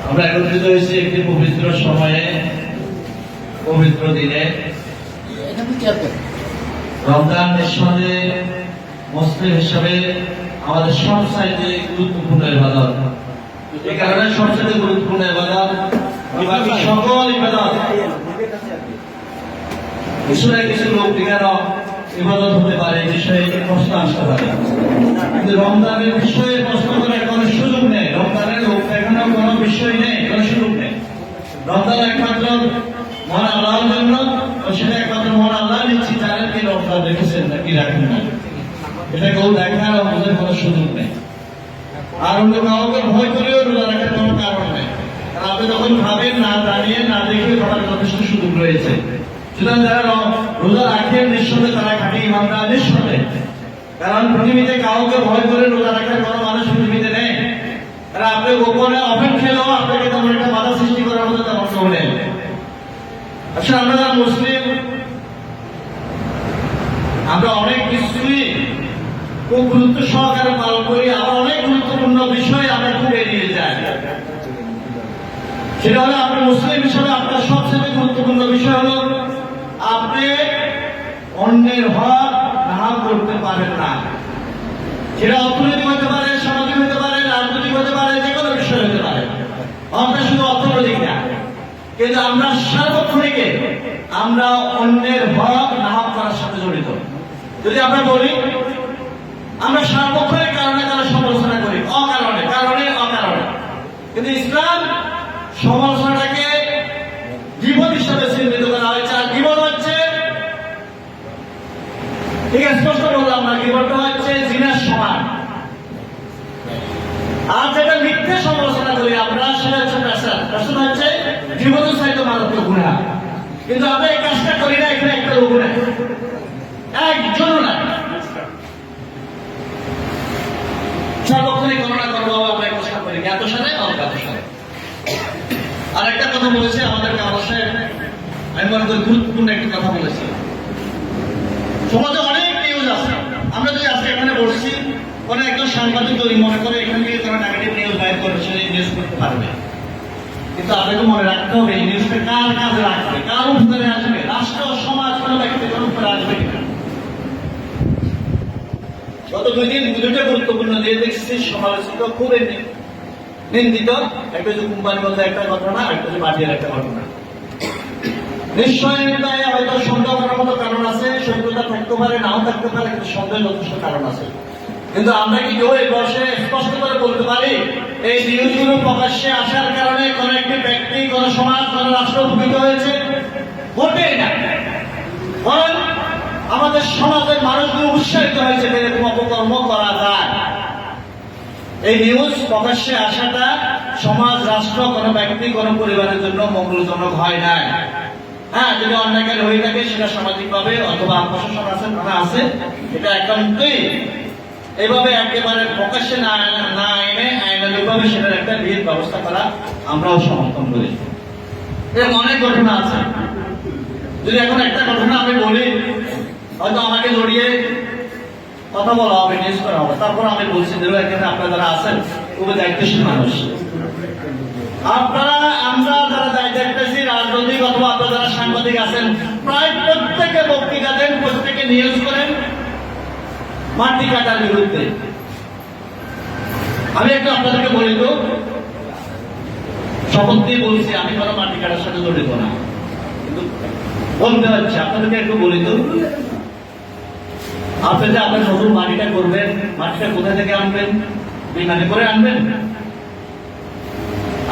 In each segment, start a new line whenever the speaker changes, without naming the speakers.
আমরা একত্রিত হয়েছি একটি পবিত্র সময়ে, পবিত্র দিনে। রমজান নিঃসন্দেহে মুসলিম হিসাবে আমাদের সবচাইতে গুরুত্বপূর্ণ ইবাদত। এই কারণে সবচেয়ে গুরুত্বপূর্ণ ইবাদত, বাকি সকল ইবাদত কিছু না কিছু লোক ঠিকানো ইবাদত হতে পারে, বিষয়ে প্রশ্ন আসতে পারে, কিন্তু রমজানের বিষয়ে প্রশ্ন করার কোনো সুযোগ নেই। রমজানের লোক দেখানোর কোনো বিষয় নেই, কোনো সুযোগ নেই। রমজান একমাত্র মহান আল্লাহর জন্য, সেটা একমাত্র মহান আল্লাহ নিচ্ছি জানেন কি রমজান রেখেছেন নাকি রাখেন না, এটা কেউ দেখার আমাদের কোনো সুযোগ নেই। আর অন্য কাউকে ভয় করেও রোজা রাখার কোনো কারণ নেই, কারণ আপনি যখন খাবেন না জানিয়ে না দেখে খাবার যথেষ্ট সুযোগ রয়েছে। সুতরাং যারা রোজা রাখেন নিঃসন্দেহে তারা খাঁটি ইমানদার নিঃসন্দেহে, কারণ পৃথিবীতে কাউকে ভয় করে রোজা রাখার কোনো মানুষ পৃথিবীতে নেই। কারণ আপনি গোপনে অফেন খেলেও আপনাকে তেমন একটা বাধা সৃষ্টি করার মতো তেমন কেউ নেই। আসলে আমরা যারা মুসলিম, আমরা অনেক কিছুই খুব গুরুত্ব সহকারে পালন করি, আবার অনেক গুরুত্বপূর্ণ বিষয় আমরা খুব এড়িয়ে যাই। সেটা হলো আপনার মুসলিম হিসাবে আপনার সবচেয়ে গুরুত্বপূর্ণ বিষয় হলো আপনি অন্যের হক নাহাল করতে পারেন না। সেটা অর্থনৈতিক হতে পারে, সামাজিক হতে পারে, রাজনৈতিক হতে পারে, যে কোনো বিষয় হতে পারে। আমরা শুধু অর্থনৈতিক না, কিন্তু আমরা সার্বক্ষণিক আমরা অন্যের হক নাহাল করার সাথে জড়িত। যদি আমরা বলি আমরা সার্বক্ষণিক কারণে কারো সমালোচনা করি, অকারণে, কারণে অকারণে, কিন্তু ইসলাম সমালোচনাটাকে জীবন হিসাবে চিহ্নিত করা হয়েছে। আর জীবন হচ্ছে, ঠিক স্পষ্ট বললাম না, জীবনটা হচ্ছে জিনার সমান। আর যেটা মিথ্যে সমালোচনা করি আমরা, সেটা হচ্ছে পেশা। পেশা হচ্ছে জীবনের চাইতে মারাত্মক গুনাহ। কিন্তু আমরা এই কাজটা করি না, এখানে একটা লোক না, একজন না, সর্বক্ষণিক গণনা করবো আমরা একটা সাথে করি, এত সাথে অল্প সাথে। আর একটা কথা বলেছে আমাদেরকে আমার সাহেব, আমি মনে করি গুরুত্বপূর্ণ একটা কথা বলেছি। সমাজে অনেক নিউজ আছে, আমরা যদি আজকে এখানে বসছি, কোনো একজন সাংবাদিক যদি মনে করে এখান থেকে কোনো নেগেটিভ নিউজ বাইর করে সে নিউজ করতে পারবে, কিন্তু আপনাকে মনে রাখতে হবে এই নিউজটা কার কাজে রাখবে, কার উপরে আসবে, রাষ্ট্র সমাজ কোনো ব্যক্তিগত উপরে আসবে কিনা। গত 2 দিন দুটো গুরুত্বপূর্ণ দিয়ে দেখছি সমালোচিত, খুব নিন্দিত। একটা হচ্ছে কোম্পানি বলতে একটা ঘটনা, একটা হচ্ছে বাটিয়ার একটা ঘটনা। নিশ্চয়ই হয়তো সন্দেহ করার মতো কারণ আছে, সত্যতা থাকতে পারে, নাও থাকতে পারে, কিন্তু সন্দেহের যথেষ্ট কারণ আছে। কিন্তু আমরা কি কেউ এই বর্ষে স্পষ্ট করে বলতে পারি এই নিউজগুলো প্রকাশ্যে আসার কারণে কোন একটি ব্যক্তি, কোন সমাজ, কোন রাষ্ট্র উপকৃত হয়েছে? মোটেই না। কারণ আমাদের সমাজের মানুষগুলো উৎসাহিত হয়েছে এরকম অপকর্ম করা যায়। এই নিউজ প্রকাশ্যে আসাটা সমাজ, রাষ্ট্র, কোন ব্যক্তি, কোন পরিবারের জন্য মঙ্গলজনক হয় না। হ্যাঁ, যদি অন্যায়কারী হয়ে থাকে সেটা সামাজিকভাবে অথবা প্রশাসন আছে, থানা আছে, এটা একান্তই এইভাবে একেবারে প্রকাশ্যে না এনে আইনানুগভাবে সেটার একটা বিহিত ব্যবস্থা করা আমরাও সমর্থন করি। এরকম অনেক ঘটনা আছে। যদি এখন একটা ঘটনা আমি বলি, হয়তো আমাকে জড়িয়ে কথা বলা হবে, নিউজ করা হবে, তারপর আমি বলছি যে এখানে আপনারা যারা আছেন খুবই দায়িত্বশীল মানুষ, আপনারা আমরা যারা দায়িত্বশীল রাজনৈতিক অথবা আপনারা যারা সাংবাদিক আছেন, প্রায় প্রত্যেকে বক্তৃতা দেন, প্রত্যেকে নিউজ করেন মাটি কাটার বিরুদ্ধে। আমি একটু আপনাদেরকে বলি তো, শপথ দিয়ে বলছি আমি কোনো মাটি কাটার সাথে জড়িত না, কিন্তু বলতে হচ্ছে আপনাদেরকে একটু বলি তো, আপনি যে আপনার নতুন মাটিটা করবেন, মাটিটা কোথা থেকে আনবেন? বিমানে করে আনবেন?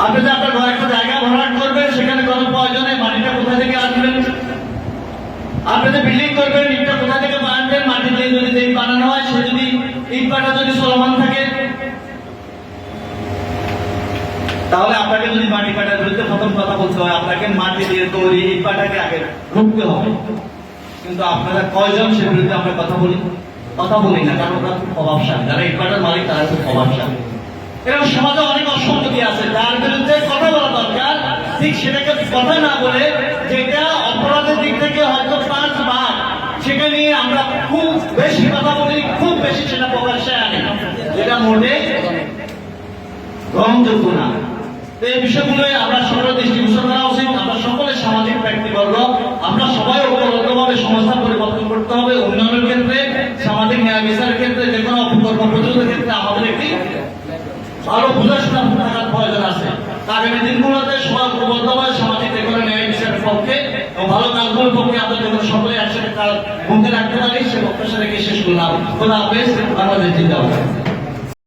আপনি যে আপনার ঘরে একটা জায়গা ভরাট করবেন, সেখানে কোনো প্রয়োজনে মাটিটা কোথা থেকে আনবেন? আপনি যে বিল্ডিং করবেন, ইটটা কোথা থেকে বানাবেন? মাটি দিয়ে যদি ইট বানানো হয়, সে যদি ইট ভাটা যদি চলমান থাকে, তাহলে আপনাকে যদি মাটি কাটার বিরুদ্ধে প্রথম কথা বলতে হয়, আপনাকে মাটি দিয়ে তৈরি ইট ভাটাকে আগে রুখতে হবে। কিন্তু আপনারা কয়জন সে বিরুদ্ধে আমরা কথা বলি না, কারণ ওরা খুব প্রভাবশালী, যারা ইট ভাটার মালিক তারা খুব প্রভাবশালী। এরকম সমাজে অনেক অসঙ্গতি আছে, যার বিরুদ্ধে কথা বলা দরকার, ঠিক সেটাকে কথা না বলে, যেটা অপরাধের দিক থেকে হয়তো 5 ভাগ, সেটা নিয়ে আমরা খুব বেশি কথা বলি, খুব বেশি সেটা প্রকাশ্যে আনি, যেটা মোটে গ্রহণযোগ্য না। তো এই বিষয়গুলো আমরা সকলের দৃষ্টিগোচর করা উচিত। আমরা সকলে সামাজিক ব্যক্তিবর্গ, আমরা সবাই ঐক্যবদ্ধভাবে সংস্থা পরিবর্তন করতে হবে। উন্নয়নের ক্ষেত্রে, সামাজিক ন্যায় বিচারের ক্ষেত্রে, যে কোনো অপকর্ম প্রতিরোধের ক্ষেত্রে আমাদের একটি ভালো বুঝাশোনা থাকার প্রয়োজন আছে। আগামী দিনগুলোতে সবাই ঐক্যবদ্ধভাবে সামাজিক যে কোনো ন্যায় বিচারের পক্ষে এবং ভালো কাজগুলোর পক্ষে আমরা যেন সকলে একসাথে কাজ মুখে রাখতে পারি, সে প্রত্যাশা রেখে শেষ করলাম। খোদা হাফেজ। বাংলাদেশ জিন্দাবাদ।